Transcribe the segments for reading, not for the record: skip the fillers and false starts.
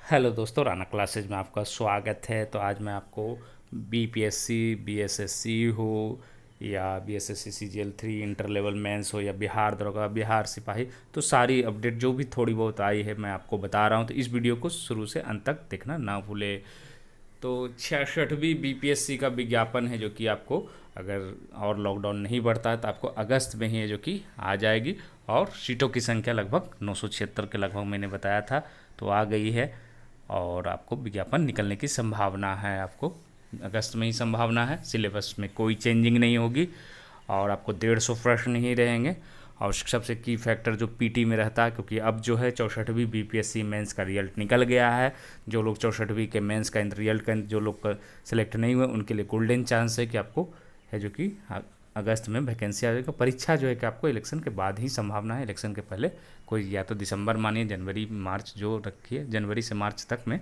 Hello दोस्तों, Rana classes में आपका स्वागत है। तो आज मैं आपको बीपीएससी, बीएसएससी हो या BSSC CGL 3 inter level mains हो या बिहार दरोगा, बिहार सिपाही, तो सारी अपडेट जो भी थोड़ी बहुत आई है मैं आपको बता रहा हूँ। तो इस वीडियो को शुरू से अंत तक देखना ना भूले। तो 66वीं बीपीएससी का विज्ञापन है जो कि आपको, अगर और लॉकडाउन नहीं बढ़ता है तो आपको अगस्त में ही है जो कि आ जाएगी। और सीटों की संख्या लगभग 976 के लगभग मैंने बताया था, तो आ गई है। और आपको विज्ञापन निकलने की संभावना है, आपको अगस्त में ही संभावना है। सिलेबस में कोई चेंजिंग नहीं होगी और आपको 150 प्रश्न ही रहेंगे। और सबसे की फैक्टर जो पीटी में रहता है, क्योंकि अब जो है 64वीं बीपीएससी मेंस का रिजल्ट निकल गया है। जो लोग 64वीं के मेंस का रिजल्ट का जो लोग सेलेक्ट नहीं हुए उनके लिए गोल्डन चांस है कि आपको है जो कि अगस्त में वैकेंसी आ जाएगा। परीक्षा जो है कि आपको इलेक्शन के बाद ही संभावना है, इलेक्शन के पहले कोई, या तो दिसंबर मानिए, जनवरी मार्च जो रखिए, जनवरी से मार्च तक में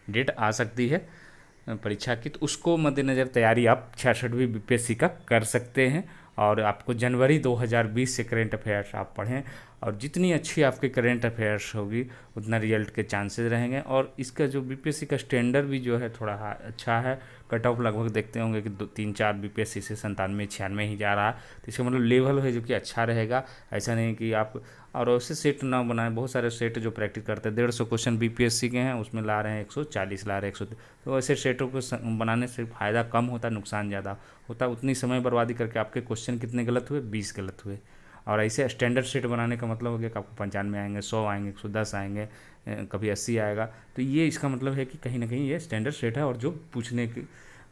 डेट आ सकती है परीक्षा की। तो उसको मद्देनज़र तैयारी आप 66वीं बीपीएससी का कर सकते हैं। और आपको जनवरी 2020 से करेंट अफेयर्स आप पढ़ें, और जितनी अच्छी आपके करेंट अफेयर्स होगी उतना रिजल्ट के चांसेस रहेंगे। और इसका जो बीपीएससी का स्टैंडर्ड भी जो है थोड़ा अच्छा है। कट ऑफ लगभग देखते होंगे कि 2 3 4 बीपीएससी से 97 96 ही जा रहा है। तो इसका मतलब लेवल है जो कि अच्छा रहेगा। ऐसा नहीं कि आप और वैसे सेट ना बनाएं। बहुत सारे सेट जो प्रैक्टिस करते हैं 150 क्वेश्चन बीपीएससी के हैं, उसमें ला रहे हैं 140 ला रहे हैं 100। तो ऐसे सेटों को बनाने से फ़ायदा कम होता है, नुकसान ज़्यादा होता है। उतनी समय बर्बादी करके आपके क्वेश्चन कितने गलत हुए, 20 गलत हुए। और ऐसे स्टैंडर्ड सेट बनाने का मतलब हो गया कि आपको 95 आएंगे, 100 आएंगे, 110 आएंगे, कभी 80 आएगा। तो ये इसका मतलब है कि कहीं ना कहीं ये स्टैंडर्ड सेट है और जो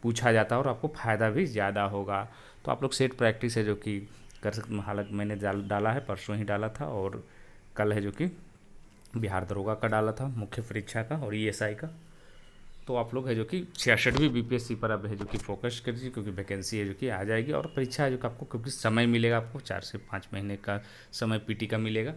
पूछा जाता है और आपको फ़ायदा भी ज़्यादा होगा। तो आप लोग सेट प्रैक्टिस है जो कि कर सकते हैं। हालांकि मैंने डाला है, परसों ही डाला था, और कल है जो कि बिहार दरोगा का डाला था, मुख्य परीक्षा का और ईएसआई का। तो आप लोग है जो कि 66वीं बीपीएससी पर अब है जो कि फोकस करिए, क्योंकि वैकेंसी है जो कि आ जाएगी। और परीक्षा है जो कि आपको, क्योंकि समय मिलेगा, आपको 4 से 5 महीने का समय पीटी का मिलेगा।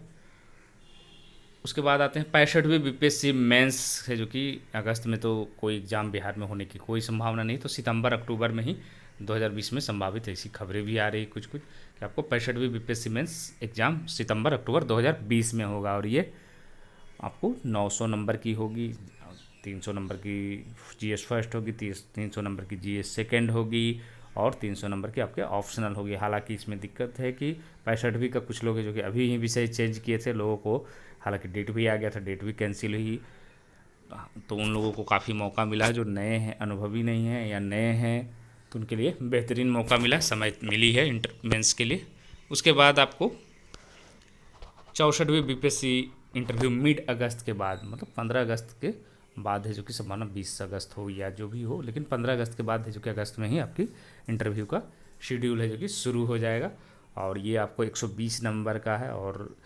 उसके बाद आते हैं 65वीं बीपीएससी मेंस है जो कि अगस्त में तो कोई एग्ज़ाम बिहार में होने की कोई संभावना नहीं। तो सितंबर अक्टूबर में ही 2020 में संभावित, ऐसी खबरें भी आ रही कुछ कुछ कि आपको 65वीं बीपीएससी मेंस एग्ज़ाम सितंबर अक्टूबर 2020 में होगा। और ये आपको 900 नंबर की होगी, 300 नंबर की जीएस फर्स्ट होगी, 300 नंबर की जीएस सेकेंड होगी, और 300 नंबर की आपके ऑप्शनल होगी। हालांकि इसमें दिक्कत है कि 65वीं का कुछ लोग हैं जो कि अभी ही विषय चेंज किए थे लोगों को, हालांकि डेट भी आ गया था, डेट भी कैंसिल हुई। तो उन लोगों को काफ़ी मौका मिला जो नए हैं, अनुभवी नहीं हैं या नए हैं, तो उनके लिए बेहतरीन मौका मिला, समय मिली है इंटर मेंस के लिए। उसके बाद आपको 64वीं बीपीएससी इंटरव्यू मिड अगस्त के बाद, मतलब 15 अगस्त के बाद है जो कि संभावना 20 अगस्त हो या जो भी हो, लेकिन 15 अगस्त के बाद है जो कि अगस्त में ही आपकी इंटरव्यू का शेड्यूल है जो कि शुरू हो जाएगा। और ये आपको 120 नंबर का है। और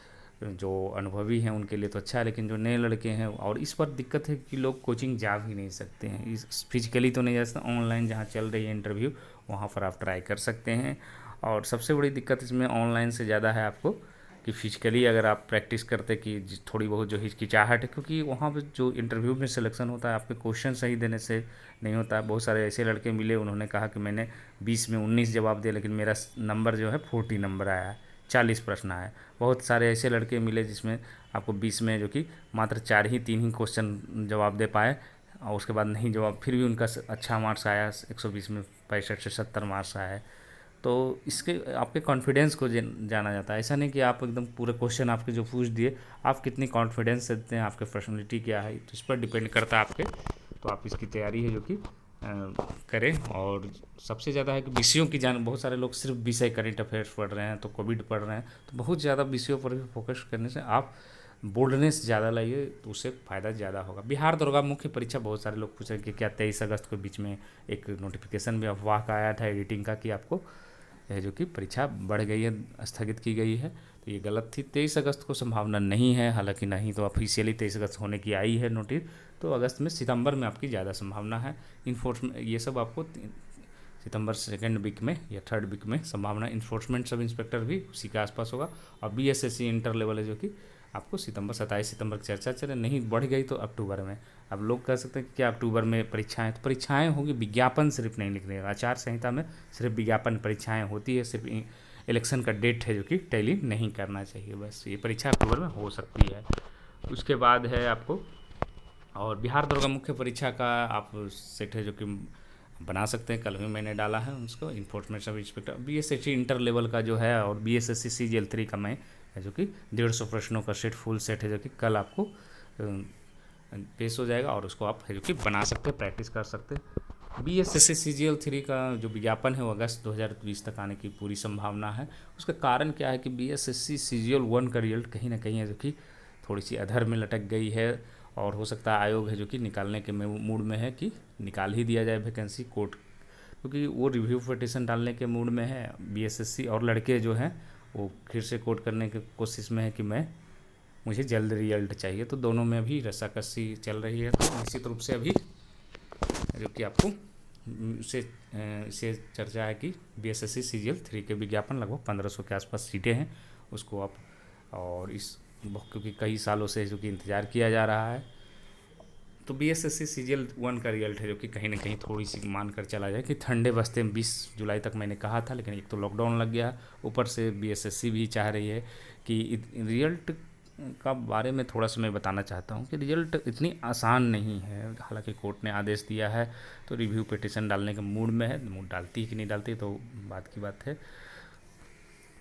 जो अनुभवी हैं उनके लिए तो अच्छा है, लेकिन जो नए लड़के हैं, और इस पर दिक्कत है कि लोग कोचिंग जा भी नहीं सकते हैं, इस फिजिकली तो नहीं जा सकते, ऑनलाइन जहाँ चल रही है इंटरव्यू वहाँ पर आप ट्राई कर सकते हैं। और सबसे बड़ी दिक्कत इसमें ऑनलाइन से ज़्यादा है आपको कि फिजिकली अगर आप प्रैक्टिस करते कि थोड़ी बहुत जो हिचकिचाहट है, क्योंकि वहाँ पे जो इंटरव्यू में सिलेक्शन होता है आपके क्वेश्चन सही देने से नहीं होता है। बहुत सारे ऐसे लड़के मिले, उन्होंने कहा कि मैंने 20 में 19 जवाब दिया, लेकिन मेरा नंबर जो है 40 नंबर आया है, 40 प्रश्न आए। बहुत सारे ऐसे लड़के मिले जिसमें आपको 20 में जो कि मात्र 3 ही क्वेश्चन जवाब दे पाए, और उसके बाद नहीं जवाब, फिर भी उनका अच्छा मार्क्स आया, 120 में 65 से 70 मार्क्स आए। तो इसके आपके कॉन्फिडेंस को जाना जाता है। ऐसा नहीं कि आप एकदम पूरे क्वेश्चन आपके जो पूछ दिए, आप कितनी कॉन्फिडेंस से देते हैं, आपके पर्सनैलिटी क्या है, तो इस पर डिपेंड करता है आपके। तो आप इसकी तैयारी है जो कि करें। और सबसे ज़्यादा है कि विषयों की जान, बहुत सारे लोग सिर्फ विषय करेंट अफेयर्स पढ़ रहे हैं, तो कोविड पढ़ रहे हैं, तो बहुत ज़्यादा विषयों पर भी फोकस करने से आप बोल्डनेस ज़्यादा लाइए, तो उससे फ़ायदा ज़्यादा होगा। बिहार दरोगा मुख्य परीक्षा, बहुत सारे लोग पूछ रहे हैं कि क्या 23 अगस्त के बीच में एक नोटिफिकेशन भी अफवाह का आया था एडिटिंग का कि आपको है जो कि परीक्षा बढ़ गई है, स्थगित की गई है, तो ये गलत थी। 23 अगस्त को संभावना नहीं है, हालांकि नहीं तो ऑफिशियली 23 अगस्त होने की आई है नोटिस। तो अगस्त में, सितंबर में आपकी ज़्यादा संभावना है। इन्फोर्समेंट ये सब आपको सितंबर सेकेंड वीक में या थर्ड वीक में संभावना। इन्फोर्समेंट सब इंस्पेक्टर भी उसी के आसपास होगा। और बीएसएससी इंटर लेवल है जो कि आपको सितंबर, 27 सितंबर की चर्चा चले, नहीं बढ़ गई तो अक्टूबर में। अब लोग कह सकते हैं कि क्या अक्टूबर में परीक्षाएं, तो परीक्षाएं होंगी, विज्ञापन सिर्फ नहीं लिखने का। आचार संहिता में सिर्फ विज्ञापन परीक्षाएं होती है, सिर्फ इलेक्शन का डेट है जो कि टैली नहीं करना चाहिए। बस ये परीक्षा अक्टूबर में हो सकती है। उसके बाद है आपको और बिहार दरोगा मुख्य परीक्षा का आप सेट है जो कि बना सकते हैं, कल भी मैंने डाला है उसको, enforcement sub inspector. BSSC inter level का जो है और बीएसएससी सीजीएल 3 का मैं है जो कि 150 प्रश्नों का सेट फुल सेट है जो कि कल आपको पेश हो जाएगा और उसको आप है जो कि बना सकते हैं, प्रैक्टिस कर सकते हैं। बीएसएससी सीजीएल 3 का जो विज्ञापन है वो अगस्त 2020 तक आने की पूरी संभावना है। उसका कारण क्या है कि बीएसएससी सीजीएल 1 का रिजल्ट कहीं ना कहीं है जो कि थोड़ी सी अधर में लटक गई है और हो सकता है आयोग है जो कि निकालने के मूड में है कि निकाल ही दिया जाए वैकेंसी कोर्ट, क्योंकि वो रिव्यू पिटिशन डालने के मूड में है बीएसएससी, और लड़के जो हैं वो फिर से कोर्ट करने की कोशिश में है कि मुझे जल्द रिजल्ट चाहिए। तो दोनों में अभी रस्साकसी चल रही है। तो निश्चित रूप से अभी जो कि आपको इसे चर्चा है कि बीएसएससी सीजीएल 3 के विज्ञापन लगभग 1500 के आसपास सीटें हैं उसको आप, और इस क्योंकि कई सालों से जो कि इंतज़ार किया जा रहा है। तो बीएसएससी सीजीएल 1 का रिजल्ट है जो कि कहीं ना कहीं थोड़ी सी मान कर चला जाए कि ठंडे बस्ते में 20 जुलाई तक मैंने कहा था, लेकिन एक तो लॉकडाउन लग गया, ऊपर से बीएसएससी भी चाह रही है कि रिजल्ट का बारे में थोड़ा सा मैं बताना चाहता हूँ कि रिजल्ट इतनी आसान नहीं है। हालांकि कोर्ट ने आदेश दिया है तो रिव्यू पिटिशन डालने के मूड में है, मूड डालती है कि नहीं डालती तो बात की बात है,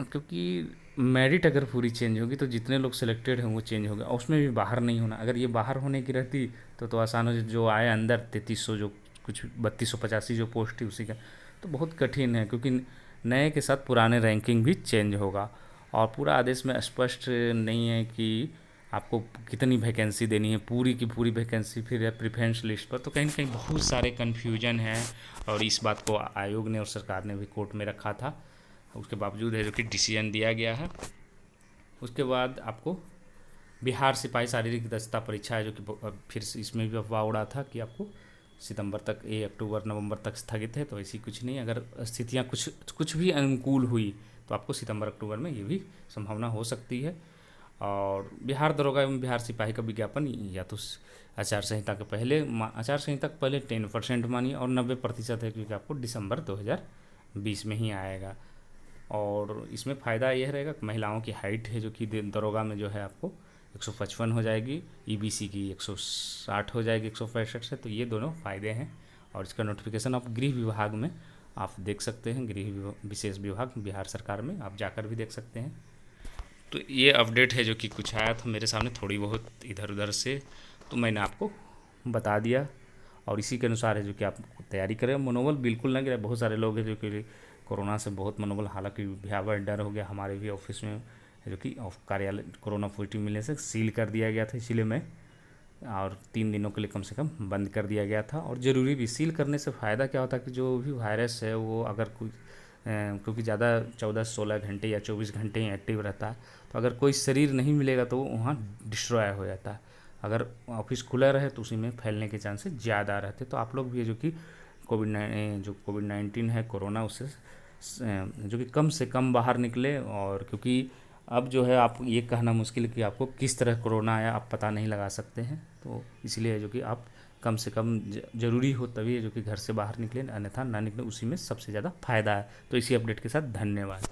क्योंकि मेरिट अगर पूरी चेंज होगी तो जितने लोग सिलेक्टेड हैं वो चेंज होगा, उसमें भी बाहर नहीं होना। अगर ये बाहर होने की रहती तो आसान हो, जो आए अंदर 3300 जो कुछ 3285 जो पोस्ट थी उसी का, तो बहुत कठिन है, क्योंकि नए के साथ पुराने रैंकिंग भी चेंज होगा और पूरा आदेश में स्पष्ट नहीं है कि आपको कितनी वैकेंसी देनी है, पूरी की पूरी वैकेंसी फिर है प्रेफरेंस लिस्ट पर, तो कहीं ना कहीं बहुत सारे कन्फ्यूजन हैं। और इस बात को आयोग ने और सरकार ने भी कोर्ट में रखा था, उसके बावजूद है जो कि डिसीजन दिया गया है। उसके बाद आपको बिहार सिपाही शारीरिक दक्षता परीक्षा है जो कि फिर इसमें भी अफवाह उड़ा था कि आपको सितंबर तक, ये अक्टूबर नवंबर तक स्थगित है, तो ऐसी कुछ नहीं। अगर स्थितियां कुछ भी अनुकूल हुई तो आपको सितंबर अक्टूबर में ये भी संभावना हो सकती है। और बिहार दरोगा एवं बिहार सिपाही का विज्ञापन या तो आचार संहिता के पहले, आचार संहिता के पहले 10% मानिए और 90% है क्योंकि आपको दिसंबर 2020 में ही आएगा। और इसमें फ़ायदा यह रहेगा कि महिलाओं की हाइट है जो कि दरोगा में जो है आपको 155 हो जाएगी, ईबीसी की 160 हो जाएगी 165 से, तो ये दोनों फ़ायदे हैं। और इसका नोटिफिकेशन आप गृह विभाग में आप देख सकते हैं, गृह विशेष विभाग बिहार सरकार में आप जाकर भी देख सकते हैं। तो ये अपडेट है जो कि कुछ आया था मेरे सामने थोड़ी बहुत इधर उधर से, तो मैंने आपको बता दिया और इसी के अनुसार है जो कि आप तैयारी करें। मनोबल बिल्कुल ना गिरे, बहुत सारे लोग हैं जो कि कोरोना से बहुत मनोबल, हालांकि भयावह डर हो गया हमारे भी ऑफिस में, जो कि कार्यालय कोरोना पॉजिटिव मिलने से सील कर दिया गया था, इसीलिए मैं और 3 दिनों के लिए कम से कम बंद कर दिया गया था। और ज़रूरी भी, सील करने से फ़ायदा क्या होता है कि जो भी वायरस है वो अगर कोई क्योंकि ज़्यादा 14-16 घंटे या 24 घंटे ही एक्टिव रहता है, तो अगर कोई शरीर नहीं मिलेगा तो वो वहाँ डिस्ट्रॉय हो जाता है। अगर ऑफिस खुला रहे तो उसी में फैलने के चांसेस ज़्यादा रहते। तो आप लोग भी जो कि कोविड-19 है कोरोना, उससे जो कि कम से कम बाहर निकले। और क्योंकि अब जो है आप ये कहना मुश्किल है कि आपको किस तरह कोरोना आया आप पता नहीं लगा सकते हैं, तो इसलिए जो कि आप कम से कम ज़रूरी हो तभी जो कि घर से बाहर निकलें, अन्यथा ना निकलें, उसी में सबसे ज़्यादा फ़ायदा है। तो इसी अपडेट के साथ धन्यवाद।